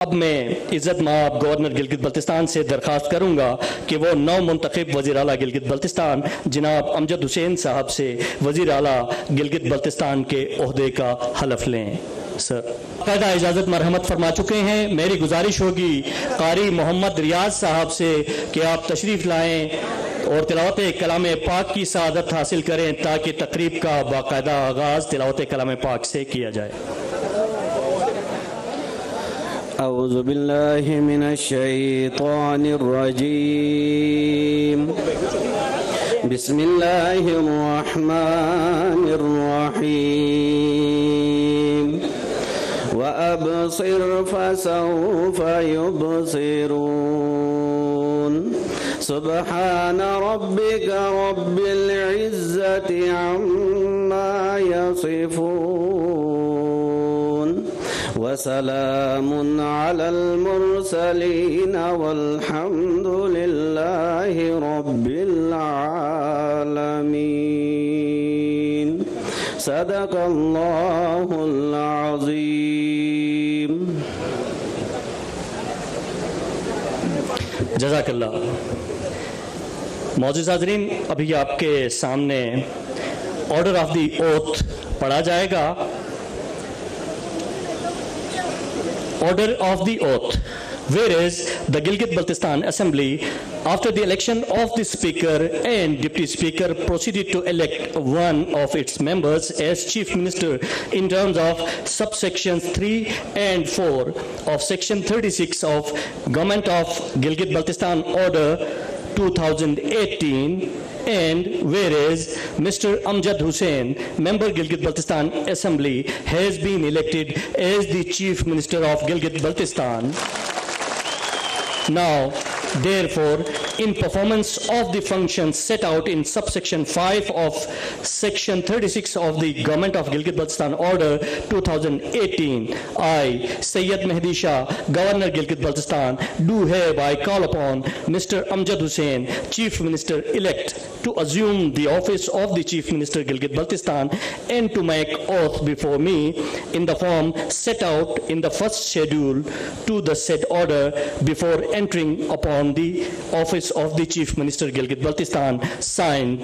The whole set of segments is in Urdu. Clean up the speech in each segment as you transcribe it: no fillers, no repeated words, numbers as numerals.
اب میں عزت مآب گورنر گلگت بلتستان سے درخواست کروں گا کہ وہ نو منتخب وزیر اعلیٰ گلگت بلتستان جناب امجد حسین صاحب سے وزیر اعلیٰ گلگت بلتستان کے عہدے کا حلف لیں۔ سر باقاعدہ اجازت مرحمت فرما چکے ہیں۔ میری گزارش ہوگی قاری محمد ریاض صاحب سے کہ آپ تشریف لائیں اور تلاوت کلام پاک کی سعادت حاصل کریں تاکہ تقریب کا باقاعدہ آغاز تلاوت کلام پاک سے کیا جائے۔ اعوذ باللہ من الشیطان الرجیم بسم اللہ الرحمن الرحیم وَأَبْصِرْ فَسَوْفَ يُبْصِرُونَ سبحان ربك رب العزة عما يصفون وسلام على المرسلين والحمد لله رب العالمين صدق الله العظيم۔ جزاک اللہ۔ معزز حاضرین، ابھی آپ کے سامنے آرڈر آف دی اوتھ پڑھا جائے گا۔ Order of the oath. Whereas the Gilgit-Baltistan Assembly, after the election of the Speaker and Deputy Speaker, proceeded to elect one of its members as Chief Minister in terms of subsections 3 and 4 of Section 36 of Government of Gilgit-Baltistan Order 2018, and whereas Mr. Amjad Hussain, member Gilgit-Baltistan Assembly, has been elected as the Chief Minister of Gilgit-Baltistan. Now, therefore, in performance of the functions set out in subsection 5 of section 36 of the Government of Gilgit-Baltistan Order 2018, I, Sayyid Mehdi Shah, Governor Gilgit-Baltistan, do hereby call upon Mr. Amjad Hussain, Chief Minister-elect, to assume the office of the Chief Minister Gilgit-Baltistan and to make oath before me in the form set out in the first schedule to the said order before entering upon the office of the Chief Minister Gilgit-Baltistan, signed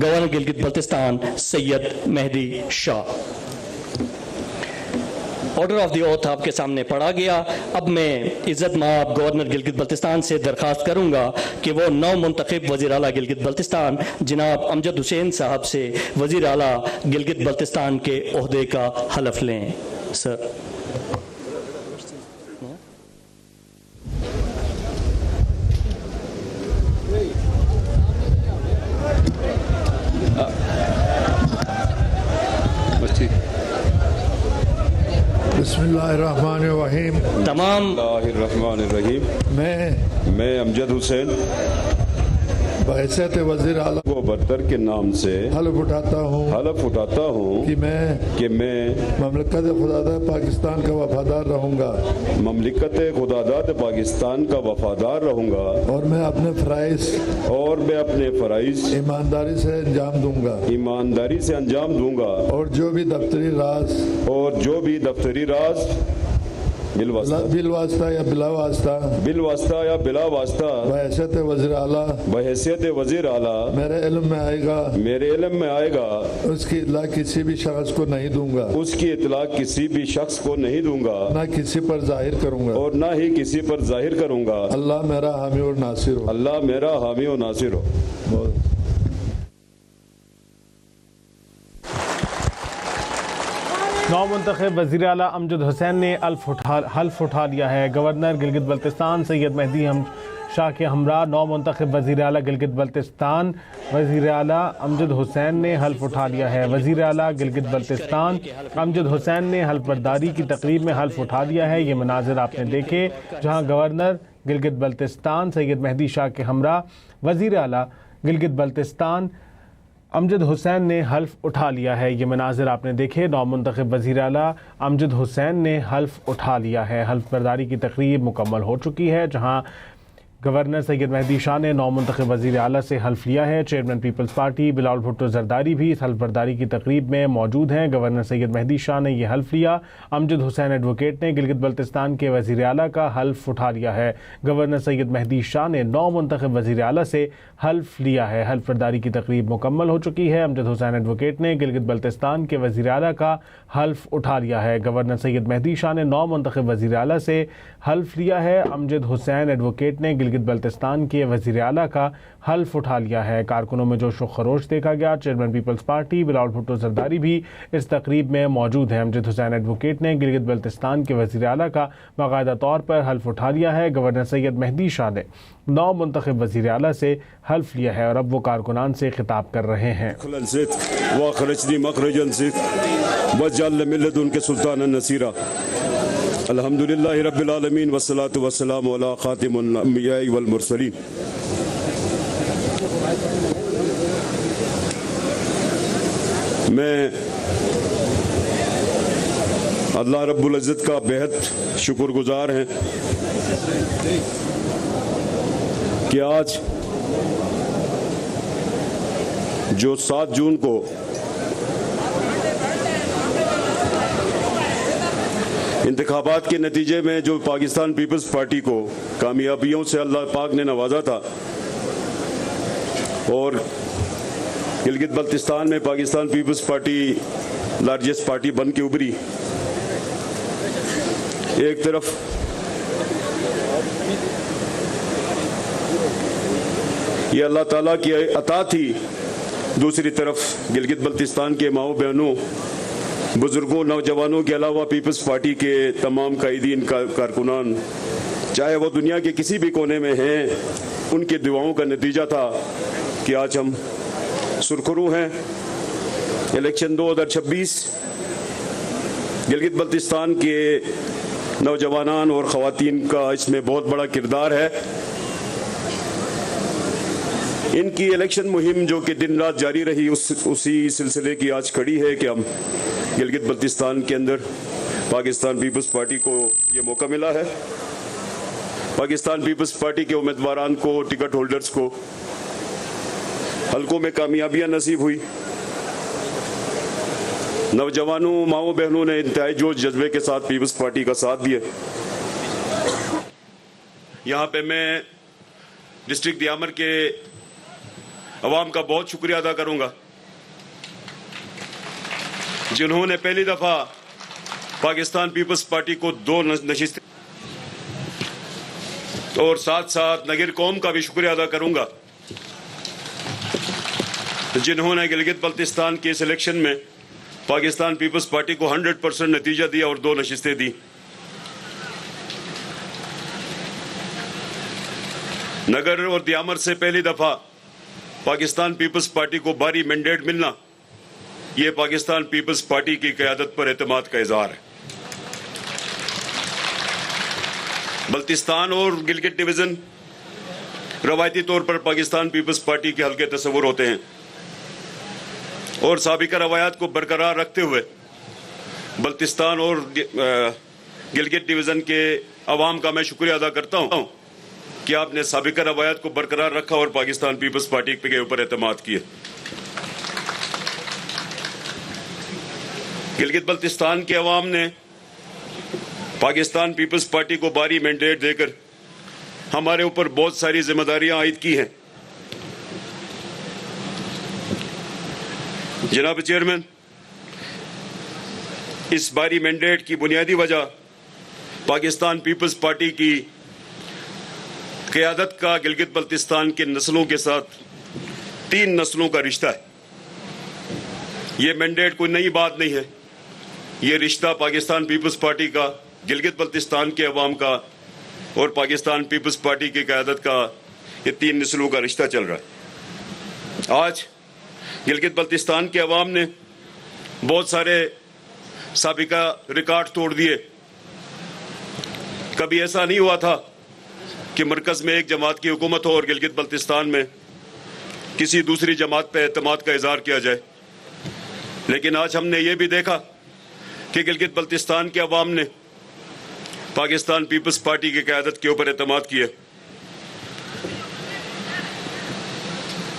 Governor Gilgit-Baltistan Sayyid Mehdi Shah۔ Order of the oath آپ کے سامنے پڑھا گیا۔ اب میں عزت مآب گورنر گلگت بلتستان سے درخواست کروں گا کہ وہ نو منتخب وزیر اعلیٰ گلگت بلتستان جناب امجد حسین صاحب سے وزیر اعلیٰ گلگت بلتستان کے عہدے کا حلف لیں۔ سر بسم اللہ الرحمن الرحیم۔ تمام اللہ الرحمن الرحیم۔ میں امجد حسین بحیثیت وزیر اعلیٰ کو برتر کے نام سے حلف اٹھاتا ہوں کہ میں مملکت خداداد پاکستان کا وفادار رہوں گا مملکت خداداد پاکستان کا وفادار رہوں گا اور میں اپنے فرائض ایمانداری سے انجام دوں گا اور جو بھی دفتری راز بالواسطہ یا بلا واسطہ بحیثیت وزیر اعلیٰ میرے علم میں آئے گا اس کی اطلاع کسی بھی شخص کو نہیں دوں گا نہ کسی پر ظاہر کروں گا اللہ میرا حامی اور ناصر ہو۔ نو منتخب وزیر اعلیٰ امجد حسین نے حلف اٹھا لیا ہے۔ گورنر گلگت بلتستان سید مہدی شاہ کے ہمراہ نو منتخب وزیر اعلیٰ گلگت بلتستان وزیر اعلیٰ امجد حسین نے حلف اٹھا لیا ہے۔ وزیر اعلیٰ گلگت بلتستان امجد حسین نے حلف برداری کی تقریب میں حلف اٹھا لیا ہے۔ یہ مناظر آپ نے دیکھے جہاں گورنر گلگت بلتستان سید مہدی شاہ کے ہمراہ وزیر اعلیٰ گلگت بلتستان امجد حسین نے حلف اٹھا لیا ہے۔ یہ مناظر آپ نے دیکھے۔ نو منتخب وزیر اعلیٰ امجد حسین نے حلف اٹھا لیا ہے۔ حلف برداری کی تقریب مکمل ہو چکی ہے جہاں گورنر سید مہدی شاہ نے نو منتخب وزیر اعلیٰ سے حلف لیا ہے۔ چیئرمین پیپلز پارٹی بلاول بھٹو زرداری بھی اس حلف برداری کی تقریب میں موجود ہیں۔ گورنر سید مہدی شاہ نے یہ حلف لیا۔ امجد حسین ایڈوکیٹ نے گلگت بلتستان کے وزیر اعلیٰ کا حلف اٹھا لیا ہے۔ گورنر سید مہدی شاہ نے 9 منتخب وزیر اعلیٰ سے حلف لیا ہے۔ حلف برداری کی تقریب مکمل ہو چکی ہے۔ امجد حسین ایڈوکیٹ نے گلگت بلتستان کے وزیر اعلیٰ کا حلف اٹھا لیا ہے۔ گورنر سید مہدی شاہ نے 9 منتخب وزیر اعلیٰ سے حلف لیا ہے۔ امجد حسین ایڈوکیٹ نے گلگت بلتستان کے وزیر اعلیٰ کا حلف اٹھا لیا ہے۔ کارکنوں میں جوش و خروش دیکھا گیا۔ چیئرمین پیپلز پارٹی بلاول بھٹو زرداری بھی اس تقریب میں موجود ہیں۔ امجد حسین ایڈوکیٹ نے گلگت بلتستان کے وزیر اعلیٰ کا باقاعدہ طور پر حلف اٹھا لیا ہے۔ گورنر سید مہدی شاہ نے 9 منتخب وزیر اعلیٰ سے حلف لیا ہے اور اب وہ کارکنان سے خطاب کر رہے ہیں۔ واخرجنی مخرجا وجعل من لدنک سلطانا نصیرا الحمدللہ رب العالمین والصلاة والسلام علی خاتم الانبیاء والمرسلین۔ میں اللہ رب العزت کا بہت شکر گزار ہیں کہ آج جو 7 جون کو انتخابات کے نتیجے میں جو پاکستان پیپلز پارٹی کو کامیابیوں سے اللہ پاک نے نوازا تھا اور گلگت بلتستان میں Pakistan Peoples Party largest party بن کے ابھری۔ ایک طرف یہ اللہ تعالیٰ کی عطا تھی، دوسری طرف گلگت بلتستان کے ماؤں بہنوں، بزرگوں، نوجوانوں کے علاوہ پیپلز پارٹی کے تمام قائدین کارکنان، چاہے وہ دنیا کے کسی بھی کونے میں ہیں، ان کے دعاؤں کا نتیجہ تھا کہ آج ہم سرخرو ہیں۔ الیکشن 2026 گلگت بلتستان کے نوجوانان اور خواتین کا اس میں بہت بڑا کردار ہے۔ ان کی الیکشن مہم جو کہ دن رات جاری رہی، اسی سلسلے کی آج کڑی ہے کہ ہم گلگت بلتستان کے اندر پاکستان پیپلز پارٹی کو یہ موقع ملا ہے۔ پاکستان پیپلز پارٹی کے امیدواران کو، ٹکٹ ہولڈرز کو حلقوں میں کامیابیاں نصیب ہوئی۔ نوجوانوں، ماؤں بہنوں نے انتہائی جوش جذبے کے ساتھ پیپلز پارٹی کا ساتھ دیا۔ یہاں پہ میں ڈسٹرکٹ دیامر کے عوام کا بہت شکریہ ادا کروں گا جنہوں نے پہلی دفعہ پاکستان پیپلز پارٹی کو 2 نشستیں، اور ساتھ ساتھ نگر قوم کا بھی شکریہ ادا کروں گا جنہوں نے گلگت بلتستان کے اس الیکشن میں پاکستان پیپلز پارٹی کو 100% نتیجہ دیا اور 2 نشستیں دی۔ نگر اور دیامر سے پہلی دفعہ پاکستان پیپلز پارٹی کو بھاری مینڈیٹ ملنا، یہ پاکستان پیپلز پارٹی کی قیادت پر اعتماد کا اظہار ہے۔ بلتستان اور گلگت ڈویژن روایتی طور پر پاکستان پیپلز پارٹی کے حلقے تصور ہوتے ہیں، اور سابقہ روایات کو برقرار رکھتے ہوئے بلتستان اور گلگت ڈویژن کے عوام کا میں شکریہ ادا کرتا ہوں کہ آپ نے سابقہ روایات کو برقرار رکھا اور پاکستان پیپلز پارٹی کے اوپر اعتماد کیا۔ گلگت بلتستان کے عوام نے پاکستان پیپلز پارٹی کو بھاری مینڈیٹ دے کر ہمارے اوپر بہت ساری ذمہ داریاں عائد کی ہیں۔ جناب چیئرمین، اس بھاری مینڈیٹ کی بنیادی وجہ پاکستان پیپلز پارٹی کی قیادت کا گلگت بلتستان کے نسلوں کے ساتھ 3 نسلوں کا رشتہ ہے۔ یہ مینڈیٹ کوئی نئی بات نہیں ہے، یہ رشتہ پاکستان پیپلز پارٹی کا، گلگت بلتستان کے عوام کا اور پاکستان پیپلز پارٹی کی قیادت کا، یہ 3 نسلوں کا رشتہ چل رہا ہے۔ آج گلگت بلتستان کے عوام نے بہت سارے سابقہ ریکارڈ توڑ دیے۔ کبھی ایسا نہیں ہوا تھا کہ مرکز میں ایک جماعت کی حکومت ہو اور گلگت بلتستان میں کسی دوسری جماعت پہ اعتماد کا اظہار کیا جائے، لیکن آج ہم نے یہ بھی دیکھا کہ گلگت بلتستان کے عوام نے پاکستان پیپلز پارٹی کی قیادت کے اوپر اعتماد کیا۔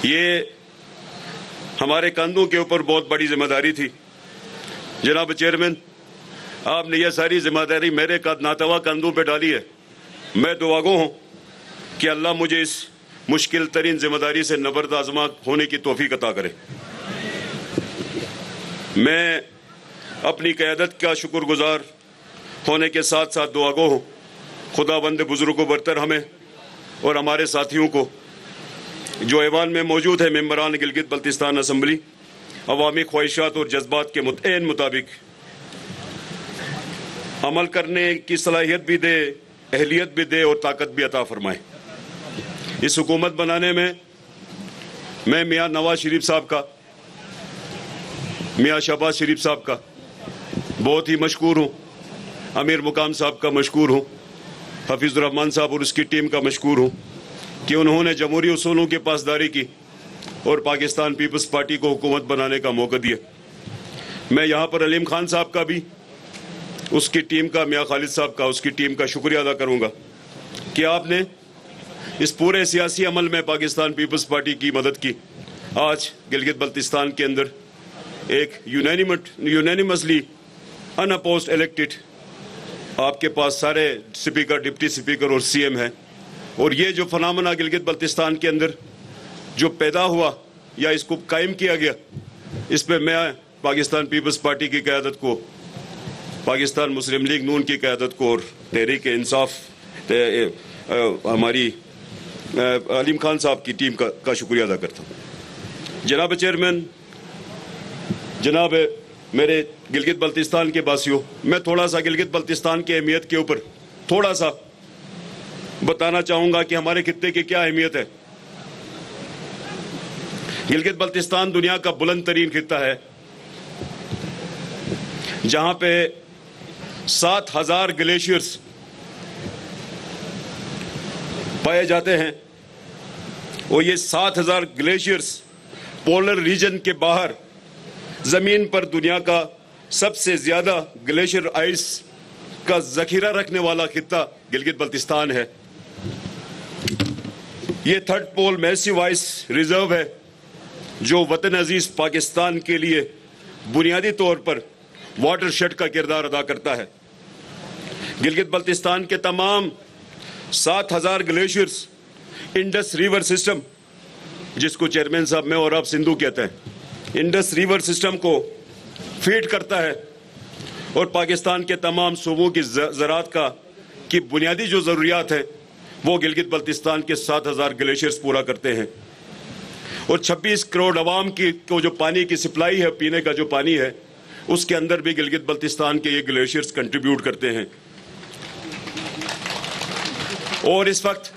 یہ ہمارے کندھوں کے اوپر بہت بڑی ذمہ داری تھی. جناب چیئرمین، آپ نے یہ ساری ذمہ داری میرے ناتواں کندھوں پہ ڈالی ہے. میں دعاگو ہوں کہ اللہ مجھے اس مشکل ترین ذمہ داری سے نبرد آزما ہونے کی توفیق عطا کرے. میں اپنی قیادت کا شکر گزار ہونے کے ساتھ ساتھ دعاگو ہوں خدا بند بزرگ و برتر ہمیں اور ہمارے ساتھیوں کو جو ایوان میں موجود ہے، ممبران گلگت بلتستان اسمبلی، عوامی خواہشات اور جذبات کے عین مطابق عمل کرنے کی صلاحیت بھی دے، اہلیت بھی دے اور طاقت بھی عطا فرمائے. اس حکومت بنانے میں میں میاں نواز شریف صاحب کا، میاں شہباز شریف صاحب کا بہت ہی مشکور ہوں، امیر مقام صاحب کا مشکور ہوں، حفیظ الرحمان صاحب اور اس کی ٹیم کا مشکور ہوں کہ انہوں نے جمہوری اصولوں کی پاسداری کی اور پاکستان پیپلز پارٹی کو حکومت بنانے کا موقع دیا. میں یہاں پر علیم خان صاحب کا بھی، اس کی ٹیم کا، میاں خالد صاحب کا، اس کی ٹیم کا شکریہ ادا کروں گا کہ آپ نے اس پورے سیاسی عمل میں پاکستان پیپلز پارٹی کی مدد کی. آج گلگت بلتستان کے اندر ایک یونینیمسلی ان اپوزڈ الیکٹڈ آپ کے پاس سارے سپیکر، ڈپٹی سپیکر اور سی ایم ہیں. اور یہ جو فنامنا گلگت بلتستان کے اندر جو پیدا ہوا یا اس کو قائم کیا گیا، اس پہ میں پاکستان پیپلز پارٹی کی قیادت کو، پاکستان مسلم لیگ نون کی قیادت کو اور تحریک انصاف ہماری علیم خان صاحب کی ٹیم کا شکریہ ادا کرتا ہوں. جناب چیئرمین، جناب میرے گلگت بلتستان کے باسیوں، میں تھوڑا سا گلگت بلتستان کی اہمیت کے اوپر تھوڑا سا بتانا چاہوں گا کہ ہمارے خطے کی کیا اہمیت ہے. گلگت بلتستان دنیا کا بلند ترین خطہ ہے جہاں پہ 7,000 گلیشیئرز پائے جاتے ہیں اور یہ 7,000 گلیشیئرز پولر ریجن کے باہر زمین پر دنیا کا سب سے زیادہ گلیشیئر آئس کا ذخیرہ رکھنے والا خطہ گلگت بلتستان ہے. یہ تھرڈ پول میسیو آئس ریزرو ہے جو وطن عزیز پاکستان کے لیے بنیادی طور پر واٹر شیڈ کا کردار ادا کرتا ہے. گلگت بلتستان کے تمام 7,000 گلیشیئرز انڈس ریور سسٹم، جس کو چیئرمین صاحب میں اور آپ سندھو کہتے ہیں، انڈس ریور سسٹم کو فیڈ کرتا ہے اور پاکستان کے تمام صوبوں کی زراعت کی بنیادی جو ضروریات ہیں وہ گلگت بلتستان کے 7,000 گلیشیئرز پورا کرتے ہیں. اور 26 کروڑ عوام کو جو پانی کی سپلائی ہے، پینے کا جو پانی ہے، اس کے اندر بھی گلگت بلتستان کے یہ گلیشیئرز کنٹریبیوٹ کرتے ہیں. اور اس وقت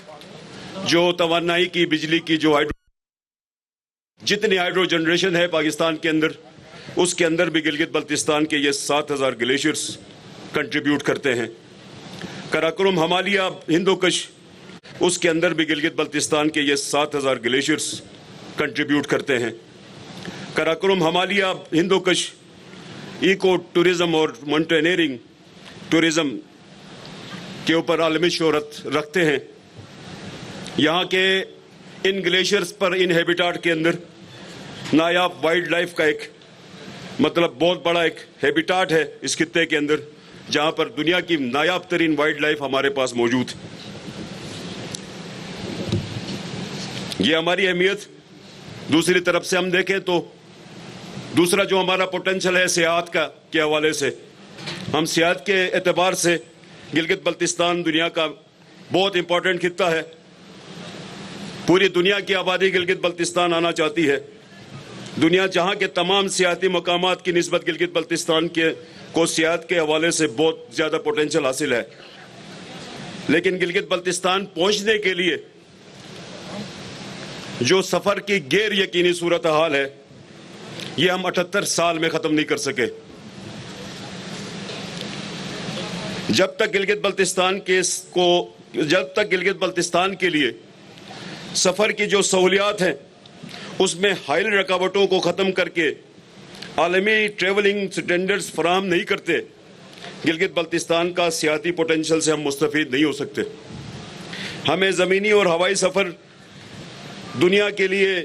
جو توانائی کی، بجلی کی جو جتنی ہائیڈرو جنریشن ہے پاکستان کے اندر، اس کے اندر بھی گلگت بلتستان کے یہ 7,000 گلیشیئرز کنٹریبیوٹ کرتے ہیں. کراکرم ہمالیہ ہندوکش، اس کے اندر بھی گلگت بلتستان کے یہ 7,000 گلیشیئرز کنٹریبیوٹ کرتے ہیں. کراکرم ہمالیہ ہندوکش ایکو ٹورزم اور ماؤنٹینئرنگ ٹورزم کے اوپر عالمی شہرت رکھتے ہیں. یہاں کے ان گلیشیئرز پر، ان ہیبیٹاٹ کے اندر نایاب وائلڈ لائف کا ایک بہت بڑا ایک ہیبیٹاٹ ہے اس خطے کے اندر، جہاں پر دنیا کی نایاب ترین وائلڈ لائف ہمارے پاس موجود ہے. یہ ہماری اہمیت. دوسری طرف سے ہم دیکھیں تو دوسرا جو ہمارا پوٹینشل ہے سیاحت کا کے حوالے سے، ہم سیاحت کے اعتبار سے گلگت بلتستان دنیا کا بہت امپورٹنٹ خطہ ہے. پوری دنیا کی آبادی گلگت بلتستان آنا چاہتی ہے. دنیا جہاں کے تمام سیاحتی مقامات کی نسبت گلگت بلتستان کو سیاحت کے حوالے سے بہت زیادہ پوٹینشل حاصل ہے. لیکن گلگت بلتستان پہنچنے کے لیے جو سفر کی غیر یقینی صورتحال ہے، یہ ہم 78 سال میں ختم نہیں کر سکے. جب تک گلگت بلتستان کے لیے سفر کی جو سہولیات ہیں اس میں حائل رکاوٹوں کو ختم کر کے عالمی ٹریولنگ سٹینڈرز فراہم نہیں کرتے، گلگت بلتستان کا سیاحتی پوٹینشل سے ہم مستفید نہیں ہو سکتے. ہمیں زمینی اور ہوائی سفر دنیا کے لیے